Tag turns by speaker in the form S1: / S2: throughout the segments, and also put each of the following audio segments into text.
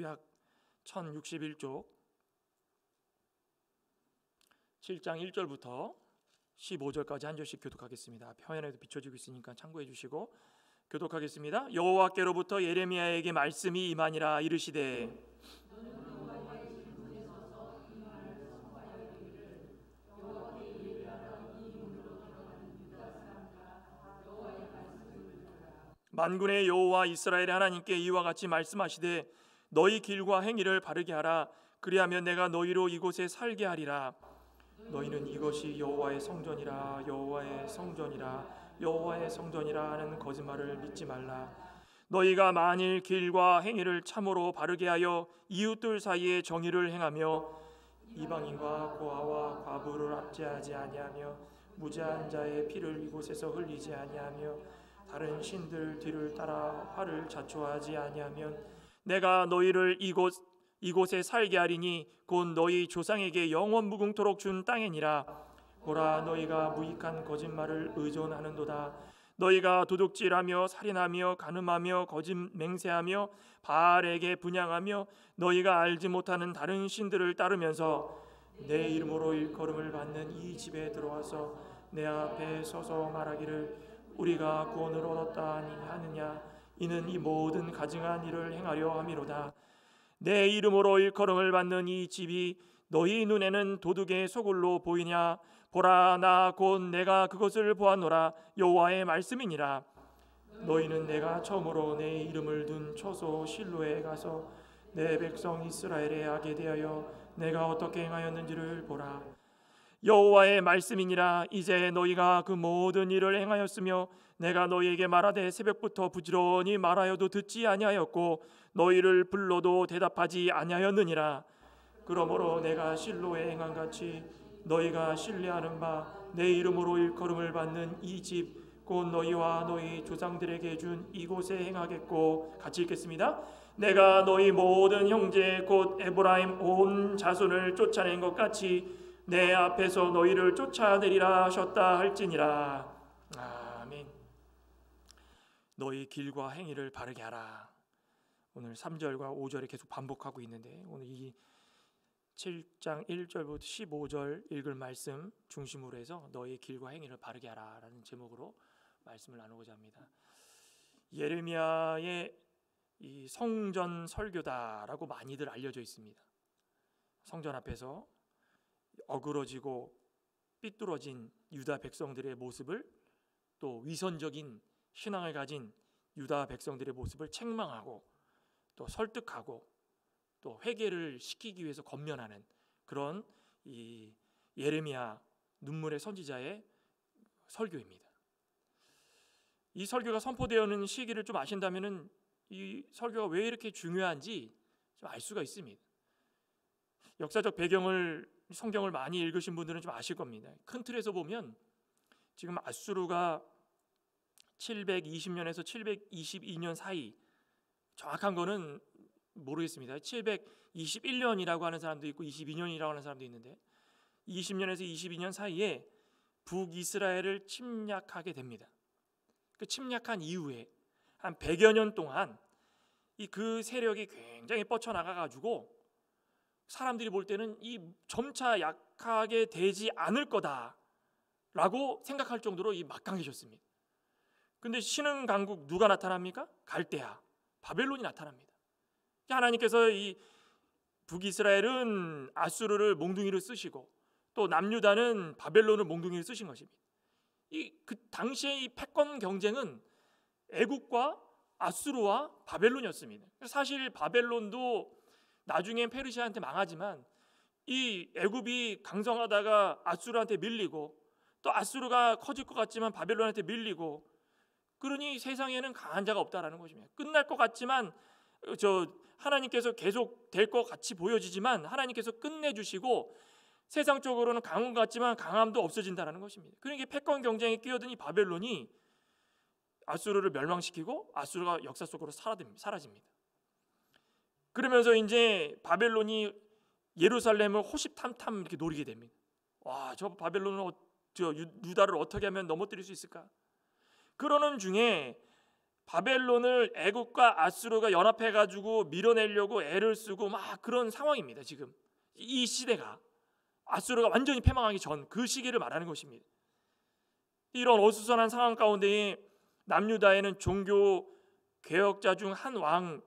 S1: 구약 1061쪽 7장 1절부터 15절까지 한 절씩 교독하겠습니다. 화면에도 비춰지고 있으니까 참고해 주시고 교독하겠습니다. 여호와께로부터 예레미야에게 말씀이 임하니라. 이르시되 만군의 여호와 이스라엘의 하나님께 이와 같이 말씀하시되 너희 길과 행위를 바르게 하라. 그리하면 내가 너희로 이곳에 살게 하리라. 너희는 이것이 여호와의 성전이라 여호와의 성전이라 여호와의 성전이라 하는 거짓말을 믿지 말라. 너희가 만일 길과 행위를 참으로 바르게 하여 이웃들 사이에 정의를 행하며 이방인과 고아와 과부를 압제하지 아니하며 무죄한 자의 피를 이곳에서 흘리지 아니하며 다른 신들 뒤를 따라 화를 자초하지 아니하면 내가 너희를 이곳에 살게 하리니 곧 너희 조상에게 영원 무궁토록 준 땅이니라. 보라, 너희가 무익한 거짓말을 의존하는도다. 너희가 도둑질하며 살인하며 간음하며 거짓 맹세하며 바알에게 분향하며 너희가 알지 못하는 다른 신들을 따르면서 내 이름으로 일컬음을 받는 이 집에 들어와서 내 앞에 서서 말하기를 우리가 구원을 얻었다 하느냐. 이는 이 모든 가증한 일을 행하려 함이로다. 내 이름으로 일컬음을 받는 이 집이 너희 눈에는 도둑의 소굴로 보이냐. 보라, 나 곧 내가 그것을 보았노라. 여호와의 말씀이니라. 너희는 내가 처음으로 내 이름을 둔 처소 실로에 가서 내 백성 이스라엘에 하게 대하여 내가 어떻게 행하였는지를 보라. 여호와의 말씀이니라. 이제 너희가 그 모든 일을 행하였으며 내가 너희에게 말하되 새벽부터 부지런히 말하여도 듣지 아니하였고 너희를 불러도 대답하지 아니하였느니라. 그러므로 내가 실로에 행한 같이 너희가 신뢰하는 바 내 이름으로 일컬음을 받는 이 집 곧 너희와 너희 조상들에게 준 이곳에 행하겠고. 같이 읽겠습니다. 내가 너희 모든 형제 곧 에브라임 온 자손을 쫓아낸 것 같이 내 앞에서 너희를 쫓아내리라 하셨다 할지니라. 아멘. 너희 길과 행위를 바르게 하라. 오늘 3절과 5절에 계속 반복하고 있는데 오늘 이 7장 1절부터 15절 읽을 말씀 중심으로 해서 너희 길과 행위를 바르게 하라 라는 제목으로 말씀을 나누고자 합니다. 예레미야의 이 성전 설교다라고 많이들 알려져 있습니다. 성전 앞에서 어그러지고 삐뚤어진 유다 백성들의 모습을, 또 위선적인 신앙을 가진 유다 백성들의 모습을 책망하고 또 설득하고 또 회개를 시키기 위해서 권면하는 그런 이 예레미야 눈물의 선지자의 설교입니다. 이 설교가 선포되어는 시기를 좀 아신다면은 이 설교가 왜 이렇게 중요한지 좀 알 수가 있습니다. 역사적 배경을 성경을 많이 읽으신 분들은 좀 아실 겁니다. 큰 틀에서 보면 지금 아수르가 720년에서 722년 사이, 정확한 거는 모르겠습니다. 721년이라고 하는 사람도 있고 22년이라고 하는 사람도 있는데 20년에서 22년 사이에 북이스라엘을 침략하게 됩니다. 그 침략한 이후에 한 100여 년 동안 그 세력이 굉장히 뻗쳐나가 가지고 사람들이 볼 때는 이 점차 약하게 되지 않을 거다라고 생각할 정도로 이 막강해졌습니다. 근데 신흥 강국 누가 나타납니까? 갈대아, 바벨론이 나타납니다. 하나님께서 이 북이스라엘은 아수르를 몽둥이로 쓰시고 또 남유다는 바벨론을 몽둥이로 쓰신 것입니다. 그 당시의 이 패권 경쟁은 애국과 아수르와 바벨론이었습니다. 사실 바벨론도 나중엔 페르시아한테 망하지만 이 애굽이 강성하다가 아수르한테 밀리고 또 아수르가 커질 것 같지만 바벨론한테 밀리고, 그러니 세상에는 강한 자가 없다라는 것입니다. 끝날 것 같지만 하나님께서 계속 될 것 같이 보여지지만 하나님께서 끝내주시고 세상적으로는 강한 것 같지만 강함도 없어진다는 것입니다. 그러니까 패권 경쟁에 끼어든 이 바벨론이 아수르를 멸망시키고 아수르가 역사 속으로 사라집니다. 그러면서 이제 바벨론이 예루살렘을 호시탐탐 이렇게 노리게 됩니다. 와, 저 바벨론은 유다를 어떻게 하면 넘어뜨릴 수 있을까? 그러는 중에 바벨론을 애굽과 아수르가 연합해 가지고 밀어내려고 애를 쓰고 막 그런 상황입니다. 지금 이 시대가 아수르가 완전히 패망하기 전 그 시기를 말하는 것입니다. 이런 어수선한 상황 가운데에 남유다에는 종교 개혁자 중 한 왕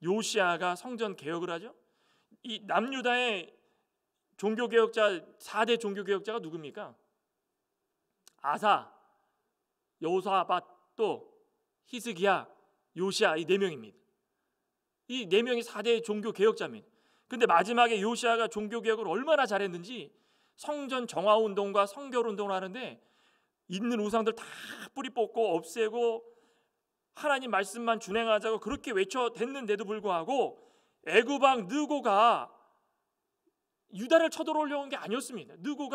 S1: 요시야가 성전 개혁을 하죠. 이 남유다의 종교 개혁자 4대 종교 개혁자가 누굽니까? 아사, 여호사밧, 또 히스기야, 요시야, 이 네 명입니다. 이 네 명이 4대 종교 개혁자입니다. 근데 마지막에 요시야가 종교 개혁을 얼마나 잘했는지 성전 정화 운동과 성결 운동을 하는데 있는 우상들 다 뿌리 뽑고 없애고 하나님 말씀만 준행하자고 그렇게 외쳐댔는데도 불구하고 애굽 왕 느고가 유다를 쳐들어오려는 게 아니었습니다. 애굽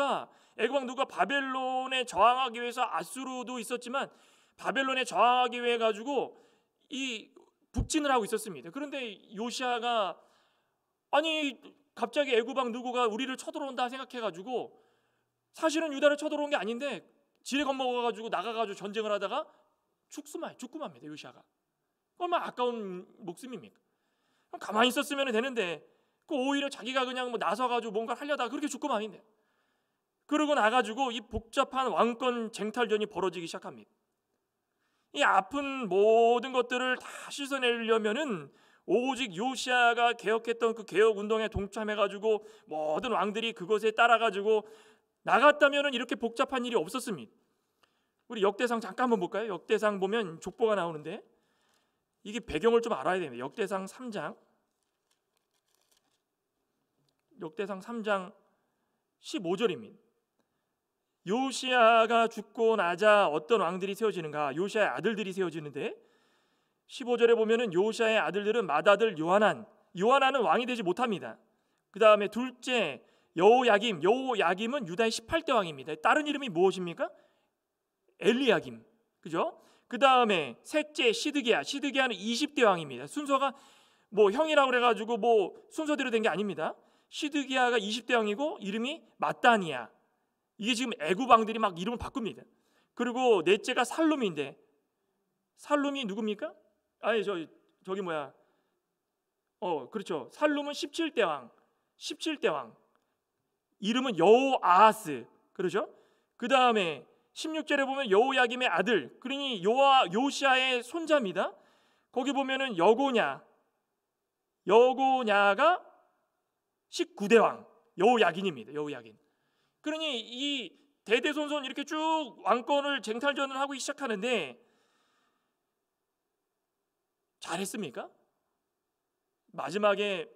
S1: 왕 느고가 바벨론에 저항하기 위해서 아수르도 있었지만 바벨론에 저항하기 위해 가지고 이 북진을 하고 있었습니다. 그런데 요시야가 아니 갑자기 애굽 왕 느고가 우리를 쳐들어온다 생각해 가지고 사실은 유다를 쳐들어온 게 아닌데 지레 겁먹어 가지고 나가 가지고 전쟁을 하다가 죽고 맙니다. 요시야가. 얼마나 아까운 목숨입니까? 그럼 가만히 있었으면 되는데 그 오히려 자기가 그냥 나서 가지고 뭔가를 하려다가 그렇게 죽고 맙니다. 그러고 나가지고 이 복잡한 왕권 쟁탈전이 벌어지기 시작합니다. 이 아픈 모든 것들을 다 씻어내려면은 오직 요시야가 개혁했던 그 개혁 운동에 동참해가지고 모든 왕들이 그것에 따라가지고 나갔다면은 이렇게 복잡한 일이 없었습니다. 우리 역대상 잠깐 한번 볼까요? 역대상 보면 족보가 나오는데 이게 배경을 좀 알아야 됩니다. 역대상 3장 15절입니다. 요시야가 죽고 나자 어떤 왕들이 세워지는가? 요시야의 아들들이 세워지는데 15절에 보면은 요시야의 아들들은 맏아들 요하난은 왕이 되지 못합니다. 그 다음에 둘째 여호야김은 유다의 18대 왕입니다. 다른 이름이 무엇입니까? 엘리야김, 그죠? 그 다음에 셋째 시드기야는 20대 왕입니다. 순서가 형이라고 그래가지고 순서대로 된 게 아닙니다. 시드기야가 20대 왕이고 이름이 마따니야. 이게 지금 애굽 왕들이 막 이름을 바꿉니다. 그리고 넷째가 살룸인데 살룸이 누굽니까? 아니 저기 뭐야? 그렇죠. 살룸은 17대 왕. 이름은 여호아하스. 그렇죠? 그 다음에 16절에 보면 여호야김의 아들, 그러니 요시야의 손자입니다. 거기 보면은 여고냐가 19대 왕 여호야긴입니다. 여호야긴. 그러니 이 대대손손 이렇게 쭉 왕권을 쟁탈전을 하고 시작하는데 잘했습니까? 마지막에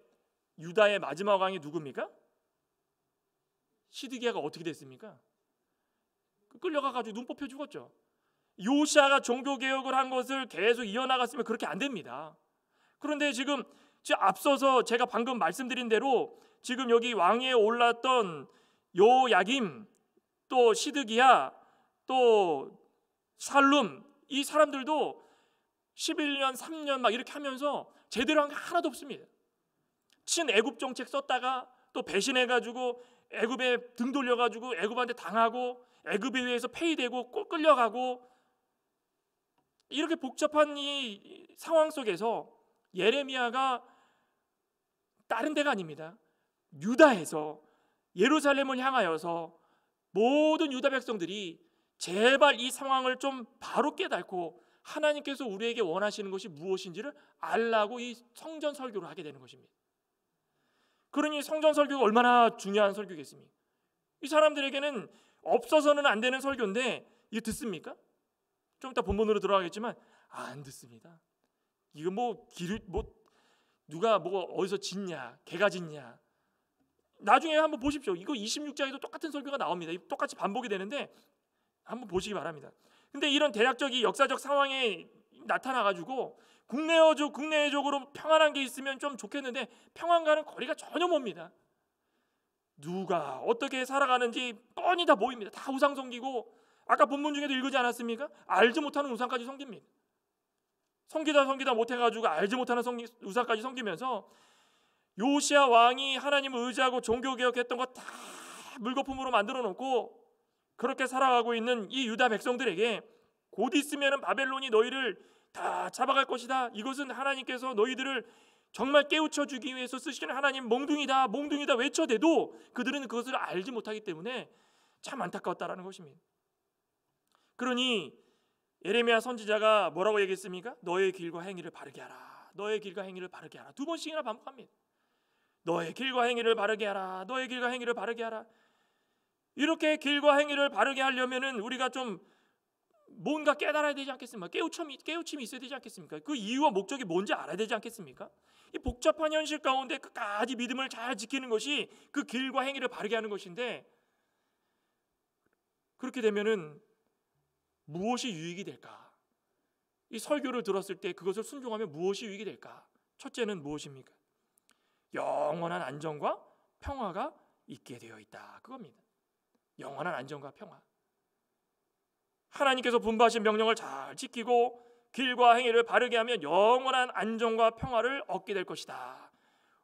S1: 유다의 마지막 왕이 누굽니까? 시드기야가 어떻게 됐습니까? 끌려가가지고 눈 뽑혀 죽었죠. 요시야가 종교개혁을 한 것을 계속 이어나갔으면 그렇게 안 됩니다. 그런데 지금 앞서서 제가 방금 말씀드린 대로 지금 여기 왕위에 올랐던 요야김, 또 시드기야, 또 살룸, 이 사람들도 11년, 3년 막 이렇게 하면서 제대로 한 게 하나도 없습니다. 친애굽 정책 썼다가 또 배신해가지고 애굽에 등 돌려가지고 애굽한테 당하고 애굽에 의해서 폐위되고 꼭 끌려가고 이렇게 복잡한 이 상황 속에서 예레미야가 다른 데가 아닙니다. 유다에서 예루살렘을 향하여서 모든 유다 백성들이 제발 이 상황을 좀 바로 깨닫고 하나님께서 우리에게 원하시는 것이 무엇인지를 알라고 이 성전 설교를 하게 되는 것입니다. 그러니 성전 설교가 얼마나 중요한 설교겠습니까? 이 사람들에게는 없어서는 안 되는 설교인데 이거 듣습니까? 좀 이따 본문으로 들어가겠지만 안 듣습니다. 이거 누가 어디서 짓냐, 개가 짓냐. 나중에 한번 보십시오. 이거 26장에도 똑같은 설교가 나옵니다. 똑같이 반복이 되는데 한번 보시기 바랍니다. 근데 이런 대략적 역사적 상황에 나타나가지고 국내적으로 평안한 게 있으면 좀 좋겠는데 평안과는 거리가 전혀 멉니다. 누가 어떻게 살아가는지 뻔히 다 보입니다. 다 우상 섬기고 아까 본문 중에도 읽지 않았습니까? 알지 못하는 우상까지 섬깁니다. 섬기다 못해가지고 알지 못하는 우상까지 섬기면서 요시야 왕이 하나님을 의지하고 종교개혁했던 거 다 물거품으로 만들어 놓고 그렇게 살아가고 있는 이 유다 백성들에게 곧 있으면 바벨론이 너희를 다 잡아갈 것이다. 이것은 하나님께서 너희들을 정말 깨우쳐 주기 위해서 쓰시는 하나님 몽둥이다, 몽둥이다 외쳐대도 그들은 그것을 알지 못하기 때문에 참 안타까웠다라는 것입니다. 그러니 예레미야 선지자가 뭐라고 얘기했습니까? 너의 길과 행위를 바르게 하라. 너의 길과 행위를 바르게 하라. 2번씩이나 반복합니다. 너의 길과 행위를 바르게 하라. 너의 길과 행위를 바르게 하라. 이렇게 길과 행위를 바르게 하려면은 우리가 좀 뭔가 깨달아야 되지 않겠습니까? 깨우침이 있어야 되지 않겠습니까? 그 이유와 목적이 뭔지 알아야 되지 않겠습니까? 이 복잡한 현실 가운데 끝까지 믿음을 잘 지키는 것이 그 길과 행위를 바르게 하는 것인데, 그렇게 되면은 무엇이 유익이 될까? 이 설교를 들었을 때 그것을 순종하면 무엇이 유익이 될까? 첫째는 무엇입니까? 영원한 안정과 평화가 있게 되어 있다. 그겁니다. 영원한 안정과 평화. 하나님께서 분부하신 명령을 잘 지키고 길과 행위를 바르게 하면 영원한 안정과 평화를 얻게 될 것이다.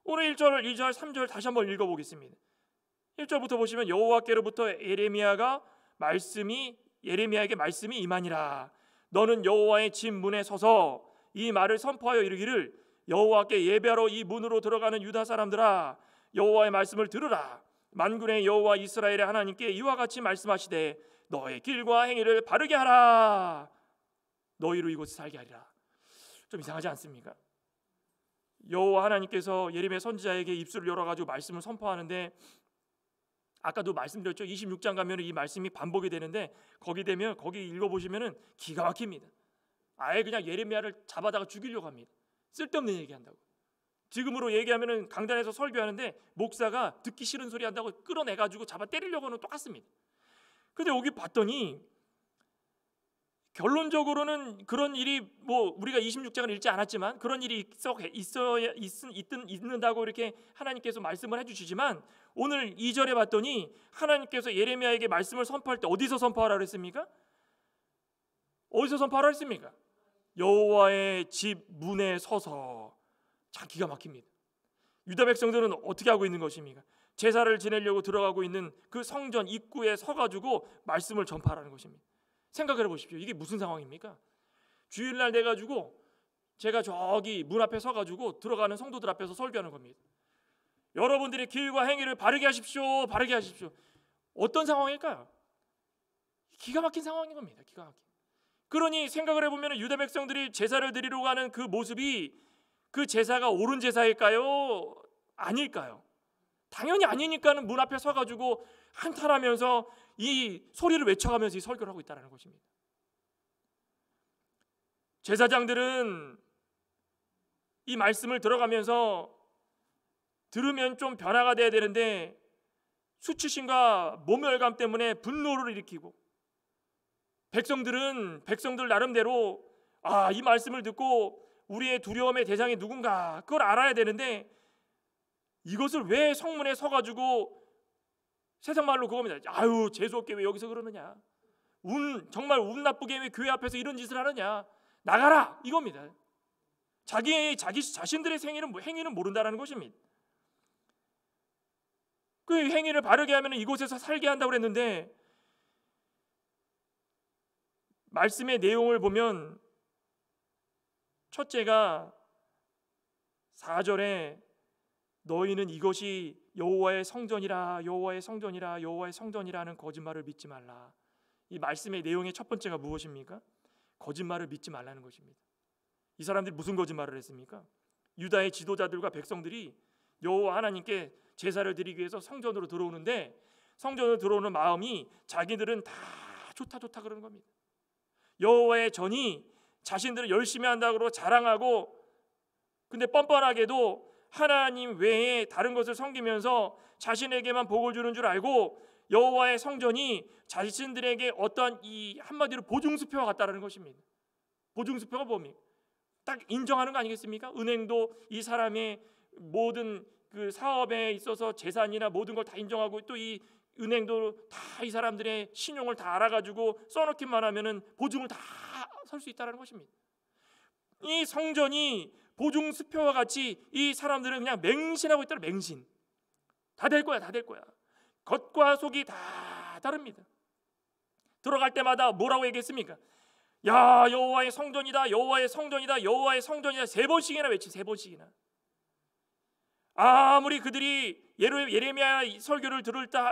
S1: 오늘 1절, 2절, 3절 다시 한번 읽어보겠습니다. 1절부터 보시면 여호와께로부터 예레미야에게 말씀이 임하니라. 너는 여호와의 집 문에 서서 이 말을 선포하여 이르기를 여호와께 예배하러 이 문으로 들어가는 유다 사람들아, 여호와의 말씀을 들으라. 만군의 여호와 이스라엘의 하나님께 이와 같이 말씀하시되 너의 길과 행위를 바르게 하라. 너희로 이곳에 살게 하리라. 좀 이상하지 않습니까? 여호와 하나님께서 예레미야 선지자에게 입술을 열어가지고 말씀을 선포하는데, 아까도 말씀드렸죠. 26장 가면 이 말씀이 반복이 되는데 거기 읽어보시면 기가 막힙니다. 아예 그냥 예레미야를 잡아다가 죽이려고 합니다. 쓸데없는 얘기한다고. 지금으로 얘기하면 강단에서 설교하는데 목사가 듣기 싫은 소리 한다고 끌어내가지고 잡아 때리려고 하는 똑같습니다. 근데 여기 봤더니 결론적으로는 그런 일이 우리가 26장을 읽지 않았지만 그런 일이 있는다고 이렇게 하나님께서 말씀을 해주시지만, 오늘 2절에 봤더니 하나님께서 예레미야에게 말씀을 선포할 때 어디서 선포하라 그랬습니까? 어디서 선포하라 했습니까? 여호와의 집 문에 서서. 참 기가 막힙니다. 유다 백성들은 어떻게 하고 있는 것입니까? 제사를 지내려고 들어가고 있는 그 성전 입구에 서가지고 말씀을 전파하라는 것입니다. 생각을 해보십시오. 이게 무슨 상황입니까? 주일날 돼가지고 제가 저기 문 앞에 서가지고 들어가는 성도들 앞에서 설교하는 겁니다. 여러분들의 길과 행위를 바르게 하십시오. 바르게 하십시오. 어떤 상황일까요? 기가 막힌 상황인 겁니다. 기가 막힌. 그러니 생각을 해보면 유다 백성들이 제사를 드리려고 하는 그 모습이, 그 제사가 옳은 제사일까요? 아닐까요? 당연히 아니니까는 문 앞에 서가지고 한탄하면서 이 소리를 외쳐가면서 이 설교를 하고 있다는 것입니다. 제사장들은 이 말씀을 들어가면서 들으면 좀 변화가 돼야 되는데 수치심과 모멸감 때문에 분노를 일으키고, 백성들 나름대로 이 말씀을 듣고 우리의 두려움의 대상이 누군가 그걸 알아야 되는데, 이것을 왜 성문에 서가지고 세상 말로 그겁니다. 아유 재수없게 왜 여기서 그러느냐, 정말 운 나쁘게 왜 교회 앞에서 이런 짓을 하느냐, 나가라 이겁니다. 자기 자신들의 행위는 모른다는 것입니다. 그 행위를 바르게 하면 이곳에서 살게 한다고 그랬는데, 말씀의 내용을 보면 첫째가 4절에 너희는 이것이 여호와의 성전이라, 여호와의 성전이라, 여호와의 성전이라는 거짓말을 믿지 말라. 이 말씀의 내용의 첫 번째가 무엇입니까? 거짓말을 믿지 말라는 것입니다. 이 사람들이 무슨 거짓말을 했습니까? 유다의 지도자들과 백성들이 여호와 하나님께 제사를 드리기 위해서 성전으로 들어오는데, 성전으로 들어오는 마음이 자기들은 다 좋다 그러는 겁니다. 여호와의 전이 자신들은 열심히 한다고 자랑하고, 근데 뻔뻔하게도 하나님 외에 다른 것을 섬기면서 자신에게만 복을 주는 줄 알고 여호와의 성전이 자신들에게 어떠한 이 한마디로 보증수표와 같다라는 것입니다. 보증수표가 뭡니까? 딱 인정하는 거 아니겠습니까? 은행도 이 사람의 모든 그 사업에 있어서 재산이나 모든 걸 다 인정하고, 또 이 은행도 다 이 사람들의 신용을 다 알아가지고 써놓기만 하면은 보증을 다 설 수 있다는 것입니다. 이 성전이 보증수표와 같이 이 사람들은 그냥 맹신하고 있다는, 맹신. 다 될 거야. 겉과 속이 다 다릅니다. 들어갈 때마다 뭐라고 얘기했습니까? 야, 여호와의 성전이다, 여호와의 성전이다, 여호와의 성전이다 3번씩이나 외치, 3번씩이나. 아무리 그들이 예레미야 설교를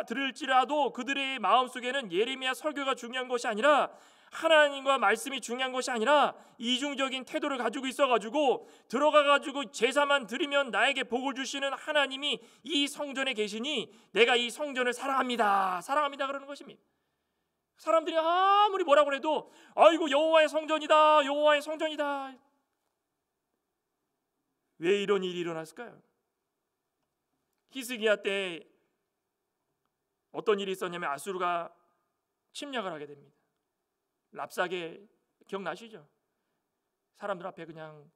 S1: 들을지라도 그들의 마음속에는 예레미야 설교가 중요한 것이 아니라, 하나님과 말씀이 중요한 것이 아니라 이중적인 태도를 가지고 있어가지고 들어가가지고 제사만 드리면 나에게 복을 주시는 하나님이 이 성전에 계시니 내가 이 성전을 사랑합니다, 사랑합니다 그러는 것입니다. 사람들이 아무리 뭐라고 해도 아이고 여호와의 성전이다, 여호와의 성전이다. 왜 이런 일이 일어났을까요? 히스기야 때 어떤 일이 있었냐면 아수르가 침략을 하게 됩니다. 랍사게 기억나시죠? 사람들 앞에 그냥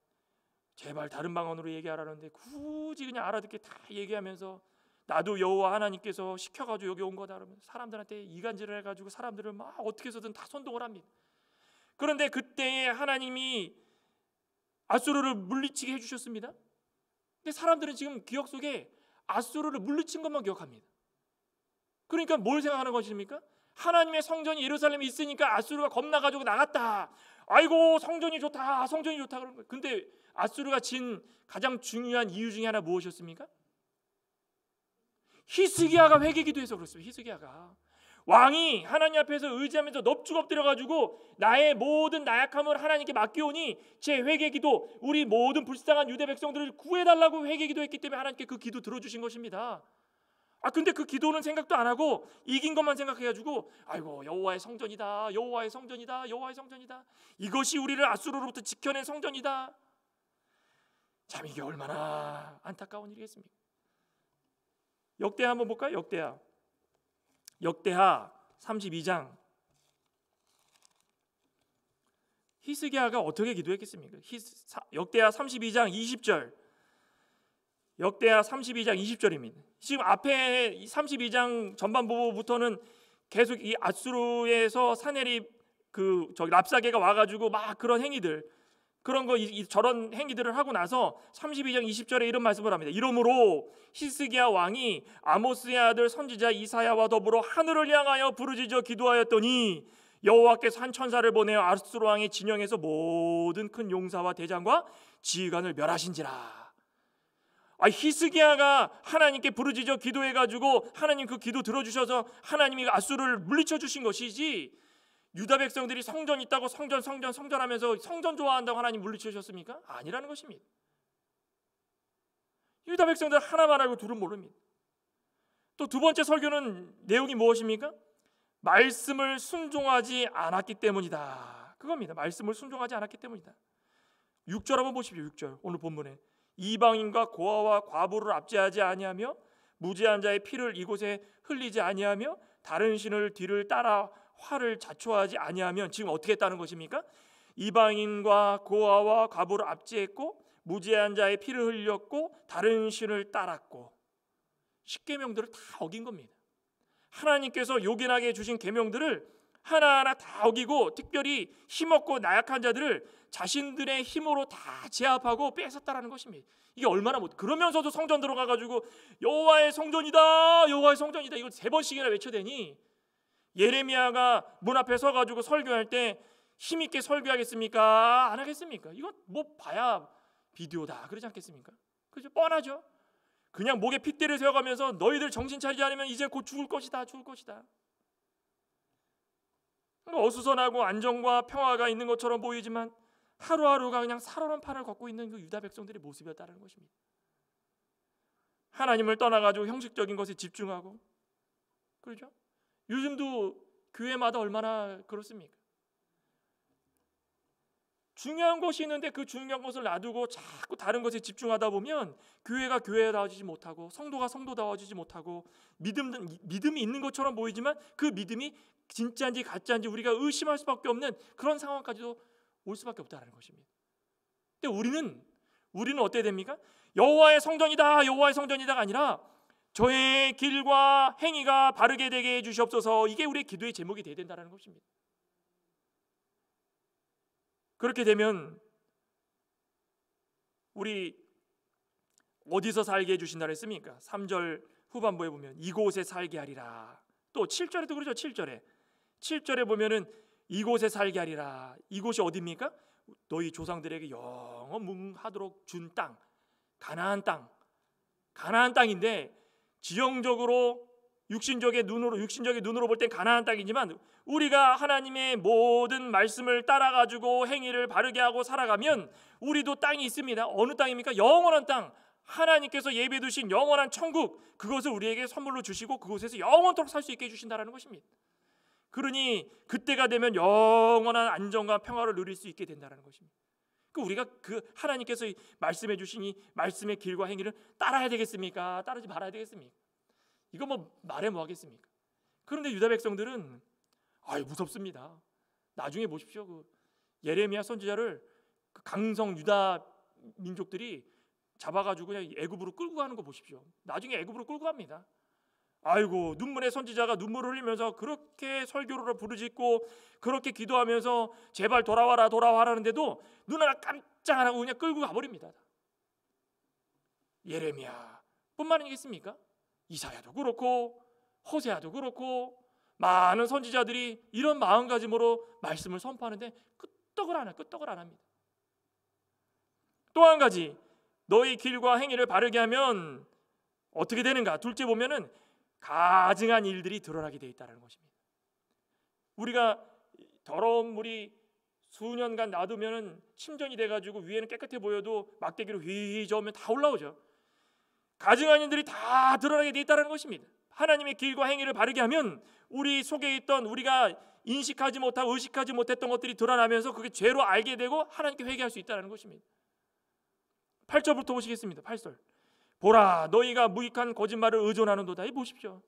S1: 제발 다른 방언으로 얘기하라는데 굳이 그냥 알아듣게 다 얘기하면서 나도 여호와 하나님께서 시켜가지고 여기 온 거다 그러면 사람들한테 이간질을 해가지고 사람들을 막 어떻게 해서든 다 선동을 합니다. 그런데 그때에 하나님이 아수르를 물리치게 해주셨습니다. 근데 사람들은 지금 기억 속에 아수르를 물리친 것만 기억합니다. 그러니까 뭘 생각하는 것입니까? 하나님의 성전이 예루살렘에 있으니까 아수르가 겁나가지고 나갔다. 아이고 성전이 좋다, 성전이 좋다 그런 거예요. 근데 아수르가 진 가장 중요한 이유 중에 하나 무엇이었습니까? 히스기야가 회개기도해서 그렇습니다. 히스기야가 왕이 하나님 앞에서 의지하면서 넙죽 엎드려가지고 나의 모든 나약함을 하나님께 맡기오니 제 회개기도, 우리 모든 불쌍한 유대 백성들을 구해달라고 회개기도했기 때문에 하나님께 그 기도 들어주신 것입니다. 근데 그 기도는 생각도 안 하고 이긴 것만 생각해가지고 아이고 여호와의 성전이다, 여호와의 성전이다, 여호와의 성전이다, 이것이 우리를 아수르로부터 지켜낸 성전이다. 참 이게 얼마나 안타까운 일이겠습니까? 역대하 한번 볼까요? 역대하 32장. 히스기야가 어떻게 기도했겠습니까? 역대하 32장 20절. 역대하 32장 20절입니다. 지금 앞에 32장 전반부부터는 계속 이 아수르에서 사내립 랍사게가 와가지고 막 그런 행위들, 그런 거 저런 행위들을 하고 나서 32장 20절에 이런 말씀을 합니다. 이러므로 히스기야 왕이 아모스의 아들 선지자 이사야와 더불어 하늘을 향하여 부르짖어 기도하였더니 여호와께서 한 천사를 보내어 아수르 왕의 진영에서 모든 큰 용사와 대장과 지휘관을 멸하신지라. 히스기야가 하나님께 부르짖어 기도해가지고 하나님 그 기도 들어주셔서 하나님이 아수르를 물리쳐 주신 것이지, 유다 백성들이 성전 있다고 성전하면서 성전 좋아한다고 하나님 물리쳐 주셨습니까? 아니라는 것입니다. 유다 백성들 하나만 알고 둘은 모릅니다. 또 두 번째 설교는 내용이 무엇입니까? 말씀을 순종하지 않았기 때문이다, 그겁니다. 말씀을 순종하지 않았기 때문이다. 6절 한번 보십시오. 6절 오늘 본문에 이방인과 고아와 과부를 압제하지 아니하며 무죄한 자의 피를 이곳에 흘리지 아니하며 다른 신을 뒤를 따라 화를 자초하지 아니하면, 지금 어떻게 했다는 것입니까? 이방인과 고아와 과부를 압제했고 무죄한 자의 피를 흘렸고 다른 신을 따랐고, 10계명들을 다 어긴 겁니다. 하나님께서 요긴하게 주신 계명들을 하나하나 다 어기고 특별히 힘없고 나약한 자들을 자신들의 힘으로 다 제압하고 뺏었다라는 것입니다. 이게 얼마나 그러면서도 성전 들어가가지고 여호와의 성전이다, 여호와의 성전이다 이걸 3번씩이나 외쳐대니 예레미야가 문 앞에 서가지고 설교할 때 힘있게 설교하겠습니까? 안 하겠습니까? 이건 뭐 봐야 비디오다 그러지 않겠습니까? 그죠? 뻔하죠. 그냥 목에 핏대를 세워가면서 너희들 정신 차리지 않으면 이제 곧 죽을 것이다, 죽을 것이다. 어수선하고 안정과 평화가 있는 것처럼 보이지만 하루하루가 그냥 살얼음 판을 걷고 있는 그 유다 백성들의 모습이었다는 것입니다. 하나님을 떠나가지고 형식적인 것에 집중하고, 그렇죠? 요즘도 교회마다 얼마나 그렇습니까? 중요한 것이 있는데 그 중요한 것을 놔두고 자꾸 다른 것에 집중하다 보면 교회가 교회다워지지 못하고 성도가 성도다워지지 못하고 믿음이 있는 것처럼 보이지만 그 믿음이 진짜인지 가짜인지 우리가 의심할 수밖에 없는 그런 상황까지도 올 수밖에 없다는 것입니다. 근데 우리는 어떻게 됩니까? 여호와의 성전이다, 여호와의 성전이다가 아니라 저의 길과 행위가 바르게 되게 해주시옵소서, 이게 우리의 기도의 제목이 되어야 된다는 것입니다. 그렇게 되면 우리 어디서 살게 해주신다 했습니까? 3절 후반부에 보면 이곳에 살게 하리라. 또 7절에도 그러죠. 7절에 보면은 이곳에 살게 하리라. 이곳이 어디입니까? 너희 조상들에게 영원하도록 준 땅, 가나안 땅. 가나안 땅인데 지형적으로 육신적인 눈으로 볼 땐 가나안 땅이지만 우리가 하나님의 모든 말씀을 따라가지고 행위를 바르게 하고 살아가면 우리도 땅이 있습니다. 어느 땅입니까? 영원한 땅. 하나님께서 예비해 두신 영원한 천국, 그것을 우리에게 선물로 주시고 그곳에서 영원토록 살 수 있게 해주신다는 것입니다. 그러니 그때가 되면 영원한 안정과 평화를 누릴 수 있게 된다는 것입니다. 우리가 그 하나님께서 말씀해 주신 이 말씀의 길과 행위를 따라야 되겠습니까? 따르지 말아야 되겠습니까? 이거 뭐 말해 뭐 하겠습니까? 그런데 유다 백성들은 무섭습니다. 나중에 보십시오. 그 예레미야 선지자를 그 강성 유다 민족들이 잡아가지고 그냥 애굽으로 끌고 가는 거 보십시오. 나중에 애굽으로 끌고 갑니다. 아이고, 눈물의 선지자가 눈물을 흘리면서 그렇게 설교를 부르짖고 그렇게 기도하면서 제발 돌아와라 돌아와라는데도 눈 하나 깜짝 안 하고 그냥 끌고 가버립니다. 예레미야 뿐만 아니겠습니까? 이사야도 그렇고 호세아도 그렇고 많은 선지자들이 이런 마음가짐으로 말씀을 선포하는데 끄떡을 안 합니다. 또 한 가지, 너희 길과 행위를 바르게 하면 어떻게 되는가? 둘째 보면은 가증한 일들이 드러나게 되어 있다는 것입니다. 우리가 더러운 물이 수년간 놔두면 침전이 돼가지고 위에는 깨끗해 보여도 막대기로 휘 저으면 다 올라오죠. 가증한 일들이 다 드러나게 되어 있다는 것입니다. 하나님의 길과 행위를 바르게 하면 우리 속에 있던 우리가 인식하지 못하고 의식하지 못했던 것들이 드러나면서 그게 죄로 알게 되고 하나님께 회개할 수 있다는 것입니다. 8절부터 보시겠습니다. 8절. 보라, 너희가 무익한 거짓말을 의존하는도다. 이 보십시오.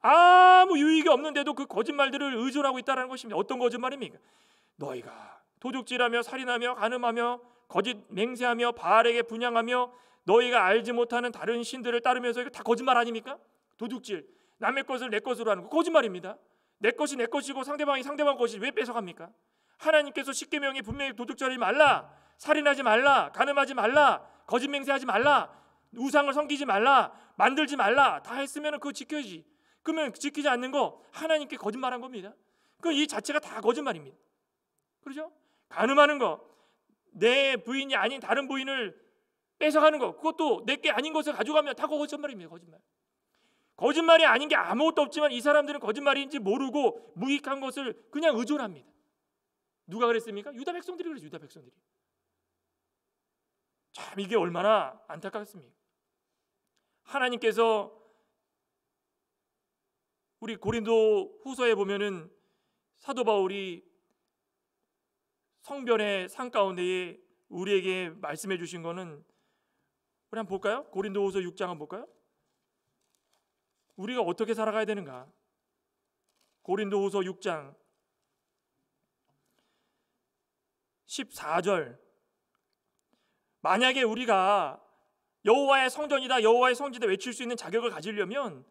S1: 아무 유익이 없는데도 그 거짓말들을 의존하고 있다는 것입니다. 어떤 거짓말입니까? 너희가 도둑질하며 살인하며 간음하며 거짓 맹세하며 바알에게 분향하며 너희가 알지 못하는 다른 신들을 따르면서 이거 다 거짓말 아닙니까? 도둑질, 남의 것을 내 것으로 하는 거 거짓말입니다. 내 것이 내 것이고 상대방이 상대방 것이 왜 뺏어갑니까? 하나님께서 십계명에 분명히 도둑질하지 말라, 살인하지 말라, 간음하지 말라, 거짓 맹세하지 말라, 우상을 섬기지 말라, 만들지 말라 다 했으면 그거 지켜야지. 그러면 지키지 않는 거 하나님께 거짓말한 겁니다. 그 이 자체가 다 거짓말입니다. 그렇죠? 간음하는 거, 내 부인이 아닌 다른 부인을 뺏어가는 거, 그것도 내게 아닌 것을 가져가면 다 거짓말입니다. 거짓말. 거짓말이 아닌 게 아무것도 없지만 이 사람들은 거짓말인지 모르고 무익한 것을 그냥 의존합니다. 누가 그랬습니까? 유다 백성들이 그랬어요. 유다 백성들이. 참 이게 얼마나 안타깝습니까? 하나님께서 우리 고린도 후서에 보면은 사도 바울이 성변의 산 가운데에 우리에게 말씀해 주신 거는 우리 한번 볼까요? 고린도 후서 6장 한번 볼까요? 우리가 어떻게 살아가야 되는가? 고린도 후서 6장 14절. 만약에 우리가 여호와의 성전이다, 여호와의 성지다 외칠 수 있는 자격을 가지려면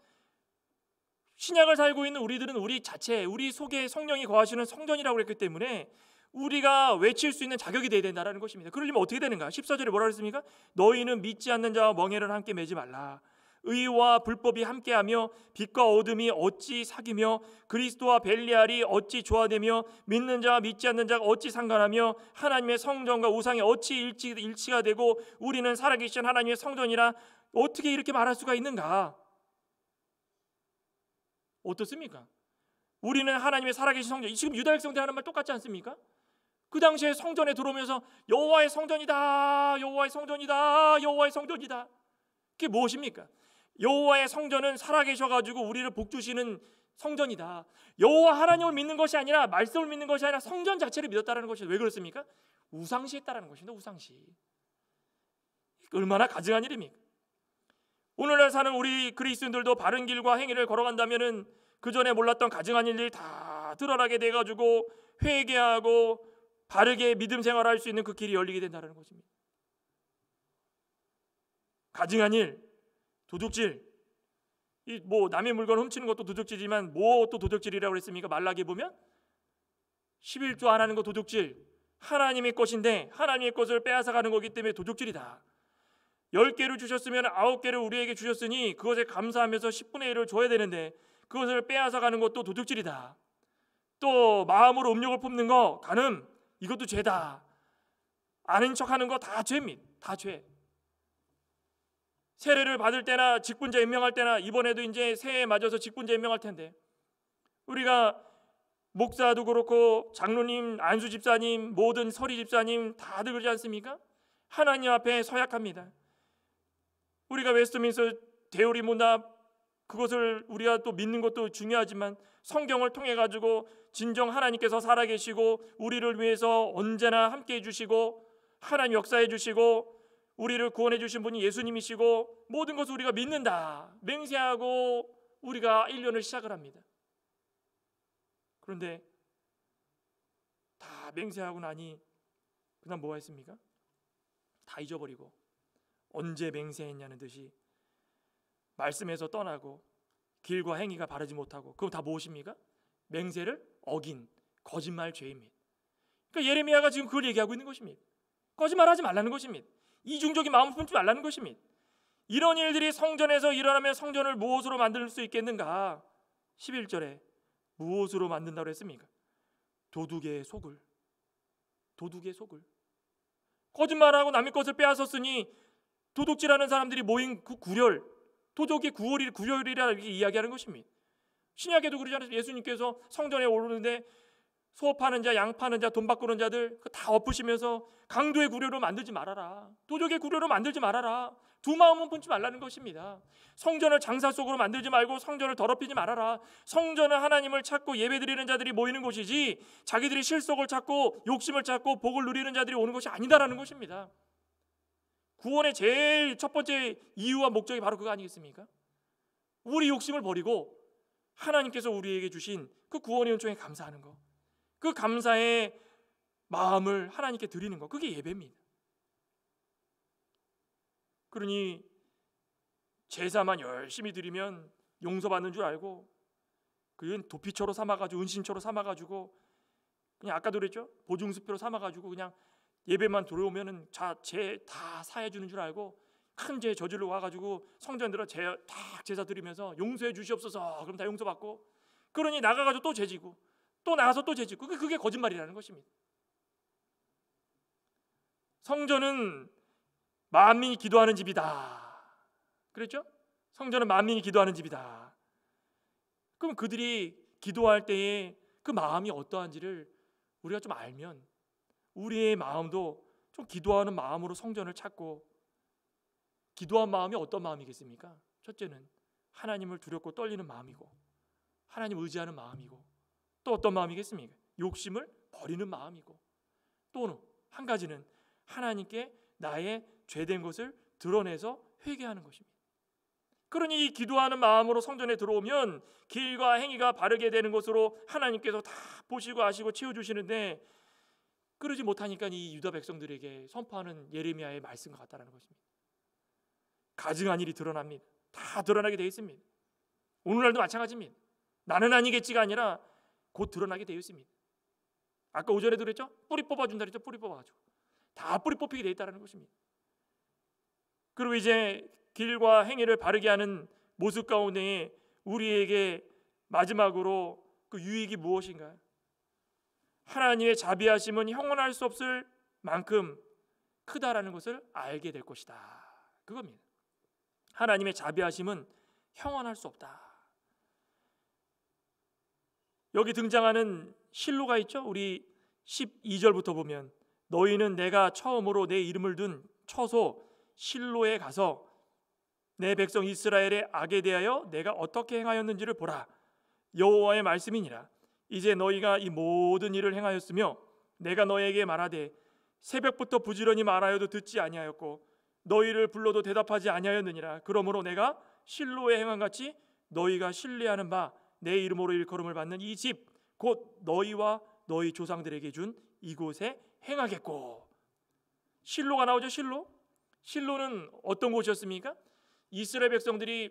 S1: 신약을 살고 있는 우리들은 우리 자체, 우리 속에 성령이 거하시는 성전이라고 그랬기 때문에 우리가 외칠 수 있는 자격이 되어야 된다는 것입니다. 그러려면 어떻게 되는가? 14절에 뭐라 그랬습니까? 너희는 믿지 않는 자와 멍에를 함께 매지 말라. 의와 불법이 함께하며 빛과 어둠이 어찌 사귀며 그리스도와 벨리알이 어찌 조화되며 믿는 자와 믿지 않는 자가 어찌 상관하며 하나님의 성전과 우상이 어찌 일치가 되고 우리는 살아계신 하나님의 성전이라 어떻게 이렇게 말할 수가 있는가? 어떻습니까? 우리는 하나님의 살아계신 성전. 지금 유다 백성들 하는 말 똑같지 않습니까? 그 당시에 성전에 들어오면서 여호와의 성전이다, 여호와의 성전이다, 여호와의 성전이다. 그게 무엇입니까? 여호와의 성전은 살아계셔가지고 우리를 복주시는 성전이다. 여호와 하나님을 믿는 것이 아니라 말씀을 믿는 것이 아니라 성전 자체를 믿었다는 것이 왜 그렇습니까? 우상시했다는 것입니다. 우상시. 얼마나 가증한 일입니까? 오늘날 사는 우리 그리스도인들도 바른 길과 행위를 걸어간다면은 그 전에 몰랐던 가증한 일들이 다 드러나게 돼가지고 회개하고 바르게 믿음 생활할 수 있는 그 길이 열리게 된다는 것입니다. 가증한 일, 도둑질, 뭐 남의 물건 훔치는 것도 도둑질이지만 뭐 또 도둑질이라고 그랬습니까? 말라기 보면 11조 안 하는 거 도둑질. 하나님의 것인데 하나님의 것을 빼앗아가는 거기 때문에 도둑질이다. 10개를 주셨으면 9개를 우리에게 주셨으니 그것에 감사하면서 10분의 1을 줘야 되는데 그것을 빼앗아가는 것도 도둑질이다. 또 마음으로 음욕을 품는 거, 간음, 이것도 죄다. 아는 척하는 거 다 죄입니다. 다 죄. 세례를 받을 때나 직분자 임명할 때나, 이번에도 이제 새해에 맞아서 직분자 임명할 텐데, 우리가 목사도 그렇고 장로님, 안수 집사님, 모든 서리 집사님 다들 그러지 않습니까? 하나님 앞에 서약합니다. 우리가 웨스트민스터 대우리 문답, 그것을 우리가 또 믿는 것도 중요하지만 성경을 통해 가지고 진정 하나님께서 살아계시고 우리를 위해서 언제나 함께 해주시고 하나님 역사해 주시고 우리를 구원해 주신 분이 예수님이시고 모든 것을 우리가 믿는다 맹세하고 우리가 1년을 시작을 합니다. 그런데 다 맹세하고 나니 그다음 뭐가 있습니까? 다 잊어버리고 언제 맹세했냐는 듯이 말씀에서 떠나고 길과 행위가 바르지 못하고, 그럼 다 무엇입니까? 맹세를 어긴 거짓말 죄입니다. 그러니까 예레미야가 지금 그걸 얘기하고 있는 것입니다. 거짓말하지 말라는 것입니다. 이중적인 마음을 품지 말라는 것입니다. 이런 일들이 성전에서 일어나면 성전을 무엇으로 만들 수 있겠는가? 11절에 무엇으로 만든다고 했습니까? 도둑의 속을. 도둑의 속을. 거짓말하고 남의 것을 빼앗았으니 도둑질하는 사람들이 모인 그 구렬, 도둑의 구렬이라 이렇게 이야기하는 것입니다. 신약에도 그러지 않아요? 예수님께서 성전에 오르는데 소 파는 자, 양 파는 자, 돈 바꾸는 자들 다 엎으시면서 강도의 구려로 만들지 말아라. 도적의 구려로 만들지 말아라. 두 마음은 품지 말라는 것입니다. 성전을 장사 속으로 만들지 말고 성전을 더럽히지 말아라. 성전은 하나님을 찾고 예배드리는 자들이 모이는 곳이지 자기들이 실속을 찾고 욕심을 찾고 복을 누리는 자들이 오는 것이 아니다라는 것입니다. 구원의 제일 첫 번째 이유와 목적이 바로 그거 아니겠습니까? 우리 욕심을 버리고 하나님께서 우리에게 주신 그 구원의 은총에 감사하는 것, 그 감사의 마음을 하나님께 드리는 것, 그게 예배입니다. 그러니 제사만 열심히 드리면 용서받는 줄 알고 그건 도피처로 삼아가지고 은신처로 삼아가지고 그냥 아까도 그랬죠? 보증수표로 삼아가지고 그냥 예배만 들어오면은 죄 다 사해주는 줄 알고 큰 죄 저질러 와가지고 성전 들어 딱 제사 드리면서 용서해 주시옵소서 그럼 다 용서받고, 그러니 나가가지고 또 죄지고 또 나가서 또 죄지고 그게 거짓말이라는 것입니다. 성전은 만민이 기도하는 집이다 그랬죠? 성전은 만민이 기도하는 집이다. 그럼 그들이 기도할 때에 그 마음이 어떠한지를 우리가 좀 알면 우리의 마음도 좀 기도하는 마음으로 성전을 찾고, 기도한 마음이 어떤 마음이겠습니까? 첫째는 하나님을 두렵고 떨리는 마음이고 하나님을 의지하는 마음이고, 또 어떤 마음이겠습니까? 욕심을 버리는 마음이고, 또 한 가지는 하나님께 나의 죄된 것을 드러내서 회개하는 것입니다. 그러니 이 기도하는 마음으로 성전에 들어오면 길과 행위가 바르게 되는 것으로 하나님께서 다 보시고 아시고 채워주시는데, 그러지 못하니까 이 유다 백성들에게 선포하는 예레미야의 말씀과 같다는 것입니다. 가증한 일이 드러납니다. 다 드러나게 되어 있습니다. 오늘날도 마찬가지입니다. 나는 아니겠지가 아니라 곧 드러나게 되어 있습니다. 아까 오전에도 그랬죠? 뿌리 뽑아준다 그랬죠? 뿌리 뽑아가지고 다 뿌리 뽑히게 되어 있다는 것입니다. 그리고 이제 길과 행위를 바르게 하는 모습 가운데 우리에게 마지막으로 그 유익이 무엇인가요? 하나님의 자비하심은 형언할 수 없을 만큼 크다라는 것을 알게 될 것이다. 그겁니다. 하나님의 자비하심은 형언할 수 없다. 여기 등장하는 실로가 있죠? 우리 12절부터 보면 너희는 내가 처음으로 내 이름을 둔 처소 실로에 가서 내 백성 이스라엘의 악에 대하여 내가 어떻게 행하였는지를 보라. 여호와의 말씀이니라. 이제 너희가 이 모든 일을 행하였으며 내가 너희에게 말하되 새벽부터 부지런히 말하여도 듣지 아니하였고 너희를 불러도 대답하지 아니하였느니라. 그러므로 내가 실로에 행한 같이 너희가 신뢰하는 바 내 이름으로 일컬음을 받는 이 집 곧 너희와 너희 조상들에게 준 이곳에 행하겠고. 실로가 나오죠. 실로는 어떤 곳이었습니까? 이스라엘 백성들이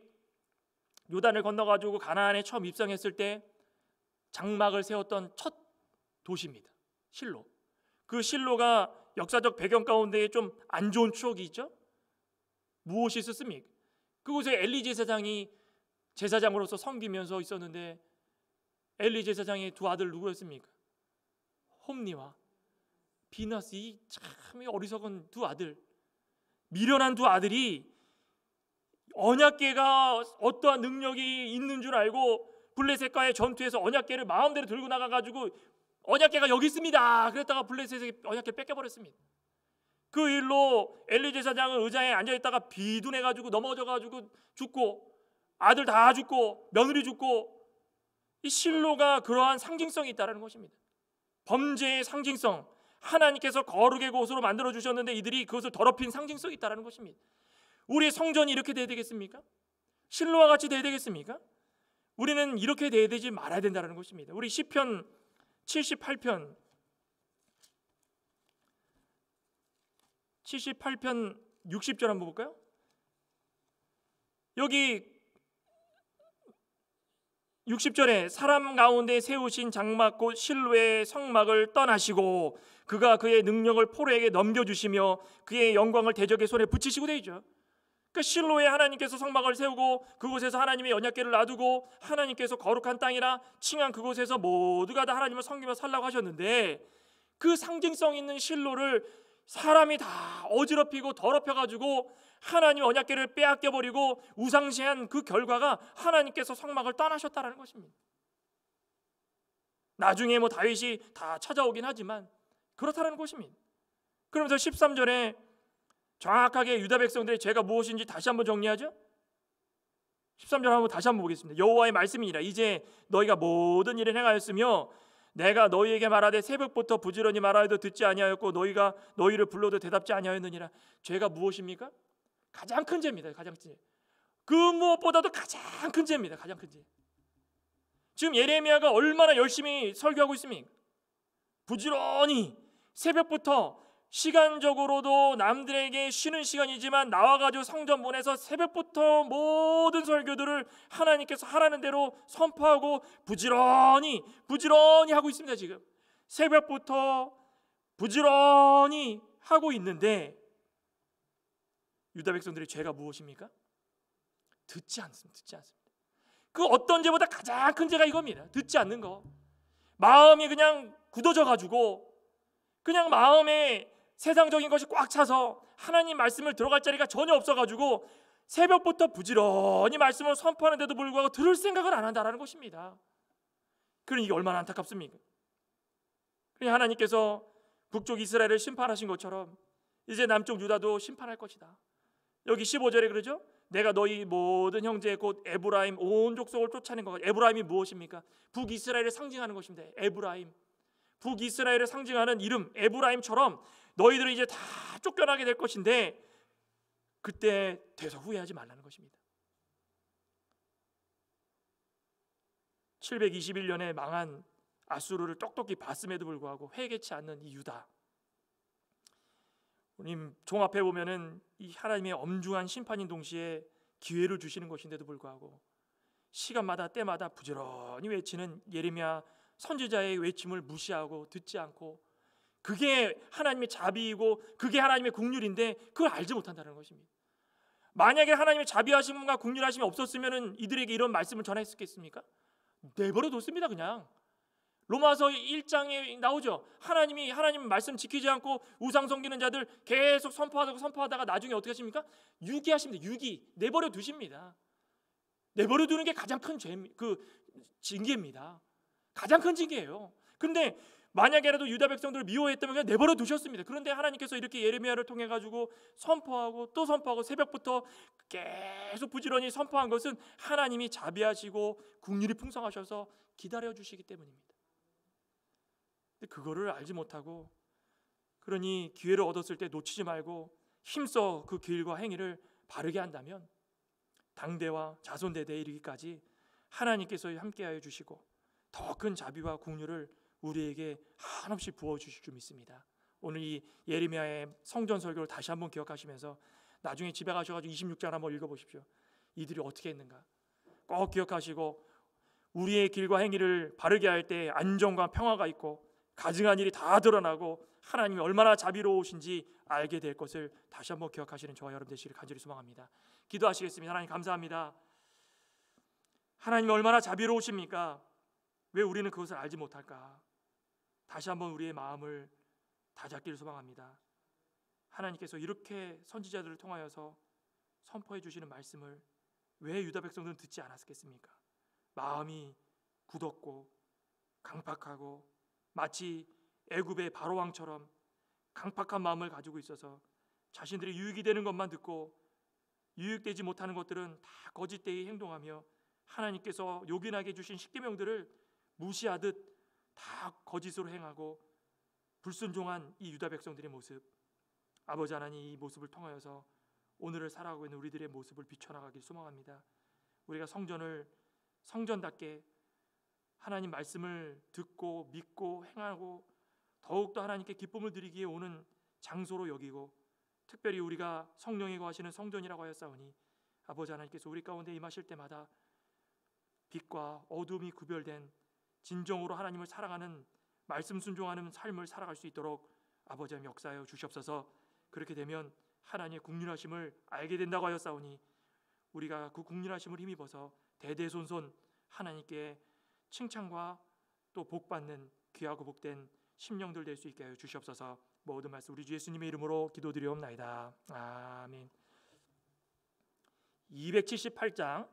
S1: 요단을 건너가지고 가나안에 처음 입성했을 때 장막을 세웠던 첫 도시입니다. 실로. 그 실로가 역사적 배경 가운데에 좀 안 좋은 추억이 있죠. 무엇이 있었습니까? 그곳에 엘리 제사장이 제사장으로서 섬기면서 있었는데 엘리 제사장의 두 아들 누구였습니까? 홈니와 비너스. 이 참 어리석은 두 아들, 미련한 두 아들이 언약궤가 어떠한 능력이 있는 줄 알고 블레셋과의 전투에서 언약궤를 마음대로 들고 나가가지고 언약궤가 여기 있습니다 그랬다가 블레셋에게 언약궤를 뺏겨버렸습니다. 그 일로 엘리 제사장은 의자에 앉아있다가 비둔해가지고 넘어져가지고 죽고, 아들 다 죽고 며느리 죽고. 이 실로가 그러한 상징성이 있다는 것입니다. 범죄의 상징성, 하나님께서 거룩의 곳으로 만들어 주셨는데 이들이 그것을 더럽힌 상징성이 있다는 것입니다. 우리 성전이 이렇게 돼야 되겠습니까? 실로와 같이 돼야 되겠습니까? 우리는 이렇게 돼야 되지 말아야 된다는 것입니다. 우리 시편 78편 60절 한번 볼까요? 여기 60절에 사람 가운데 세우신 장막곧 실로의 성막을 떠나시고 그가 그의 능력을 포로에게 넘겨주시며 그의 영광을 대적의 손에 붙이시고 되죠. 그 실로에 하나님께서 성막을 세우고 그곳에서 하나님의 언약궤를 놔두고 하나님께서 거룩한 땅이라 칭한 그곳에서 모두가 다 하나님을 섬기며 살라고 하셨는데, 그 상징성 있는 실로를 사람이 다 어지럽히고 더럽혀가지고 하나님 언약궤를 빼앗겨버리고 우상시한 그 결과가 하나님께서 성막을 떠나셨다는 것입니다. 나중에 다윗이 다 찾아오긴 하지만 그렇다는 것입니다. 그러면서 13절에 정확하게 유다 백성들의 죄가 무엇인지 다시 한번 정리하죠. 13절 한번 다시 한번 보겠습니다. 여호와의 말씀이니라. 이제 너희가 모든 일을 행하였으며 내가 너희에게 말하되 새벽부터 부지런히 말하여도 듣지 아니하였고 너희가 너희를 불러도 대답지 아니하였느니라. 죄가 무엇입니까? 가장 큰 죄입니다. 가장 큰 죄. 그 무엇보다도 가장 큰 죄입니다. 가장 큰 죄. 지금 예레미야가 얼마나 열심히 설교하고 있습니까? 부지런히 새벽부터, 시간적으로도 남들에게 쉬는 시간이지만 나와가지고 성전문에서 새벽부터 모든 설교들을 하나님께서 하라는 대로 선포하고 부지런히 하고 있습니다. 지금 새벽부터 부지런히 하고 있는데 유다 백성들의 죄가 무엇입니까? 듣지 않습니다. 그 어떤 죄보다 가장 큰 죄가 이겁니다. 듣지 않는 거. 마음이 그냥 굳어져 가지고 그냥 마음에 세상적인 것이 꽉 차서 하나님 말씀을 들어갈 자리가 전혀 없어가지고 새벽부터 부지런히 말씀을 선포하는데도 불구하고 들을 생각을 안 한다는 것입니다. 그러니 이게 얼마나 안타깝습니까? 그러니 하나님께서 북쪽 이스라엘을 심판하신 것처럼 이제 남쪽 유다도 심판할 것이다. 여기 15절에 그러죠. 내가 너희 모든 형제 곧 에브라임 온 족속을 쫓아낸 것. 에브라임이 무엇입니까? 북이스라엘을 상징하는 것입니다. 에브라임, 북이스라엘을 상징하는 이름 에브라임처럼 너희들이 이제 다 쫓겨나게 될 것인데 그때 돼서 후회하지 말라는 것입니다. 721년에 망한 아수르를 똑똑히 봤음에도 불구하고 회개치 않는 이 유다. 우리 종합해 보면은 이 하나님의 엄중한 심판인 동시에 기회를 주시는 것인데도 불구하고 시간마다 때마다 부지런히 외치는 예레미야 선지자의 외침을 무시하고 듣지 않고, 그게 하나님의 자비이고 그게 하나님의 긍휼인데 그걸 알지 못한다는 것입니다. 만약에 하나님의 자비하심과 긍휼하심이 없었으면 이들에게 이런 말씀을 전했겠습니까? 내버려 뒀습니다. 그냥 로마서 1장에 나오죠. 하나님 말씀 지키지 않고 우상 섬기는 자들 계속 선포하다가 나중에 어떻게 하십니까? 유기하십니다. 유기, 내버려 두십니다. 내버려 두는 게 가장 큰 징계입니다. 가장 큰 징계예요. 그런데 만약에라도 유다 백성들을 미워했다면 그냥 내버려 두셨습니다. 그런데 하나님께서 이렇게 예레미야를 통해 가지고 선포하고 또 선포하고 새벽부터 계속 부지런히 선포한 것은 하나님이 자비하시고 긍휼이 풍성하셔서 기다려 주시기 때문입니다. 근데 그거를 알지 못하고, 그러니 기회를 얻었을 때 놓치지 말고 힘써 그 길과 행위를 바르게 한다면 당대와 자손대대에 이르기까지 하나님께서 함께하여 주시고 더 큰 자비와 긍휼을 우리에게 한없이 부어주실 줄 믿습니다. 오늘 이 예레미야의 성전 설교를 다시 한번 기억하시면서 나중에 집에 가셔가지고 26장 한번 읽어보십시오. 이들이 어떻게 했는가 꼭 기억하시고 우리의 길과 행위를 바르게 할 때 안정과 평화가 있고 가증한 일이 다 드러나고 하나님이 얼마나 자비로우신지 알게 될 것을 다시 한번 기억하시는 저와 여러분 되시기를 간절히 소망합니다. 기도하시겠습니다. 하나님 감사합니다. 하나님이 얼마나 자비로우십니까? 왜 우리는 그것을 알지 못할까? 다시 한번 우리의 마음을 다잡기를 소망합니다. 하나님께서 이렇게 선지자들을 통하여서 선포해 주시는 말씀을 왜 유다 백성들은 듣지 않았겠습니까? 마음이 굳었고 강팍하고 마치 애굽의 바로 왕처럼 강팍한 마음을 가지고 있어서 자신들이 유익이 되는 것만 듣고 유익되지 못하는 것들은 다 거짓되이 행동하며 하나님께서 요긴하게 주신 십계명들을 무시하듯 다 거짓으로 행하고 불순종한 이 유다 백성들의 모습, 아버지 하나님 이 모습을 통하여서 오늘을 살아가고 있는 우리들의 모습을 비춰나가길 소망합니다. 우리가 성전을 성전답게 하나님 말씀을 듣고 믿고 행하고 더욱더 하나님께 기쁨을 드리기에 오는 장소로 여기고 특별히 우리가 성령이 거하시는 성전이라고 하였사오니 아버지 하나님께서 우리 가운데 임하실 때마다 빛과 어둠이 구별된 진정으로 하나님을 사랑하는 말씀 순종하는 삶을 살아갈 수 있도록 아버지 하나님 역사하여 주시옵소서. 그렇게 되면 하나님의 국률하심을 알게 된다고 하였사오니 우리가 그 국률하심을 힘입어서 대대손손 하나님께 칭찬과 또 복받는 귀하고 복된 심령들 될 수 있게 하여 주시옵소서. 모든 말씀 우리 주 예수님의 이름으로 기도드리옵나이다. 아멘. 278장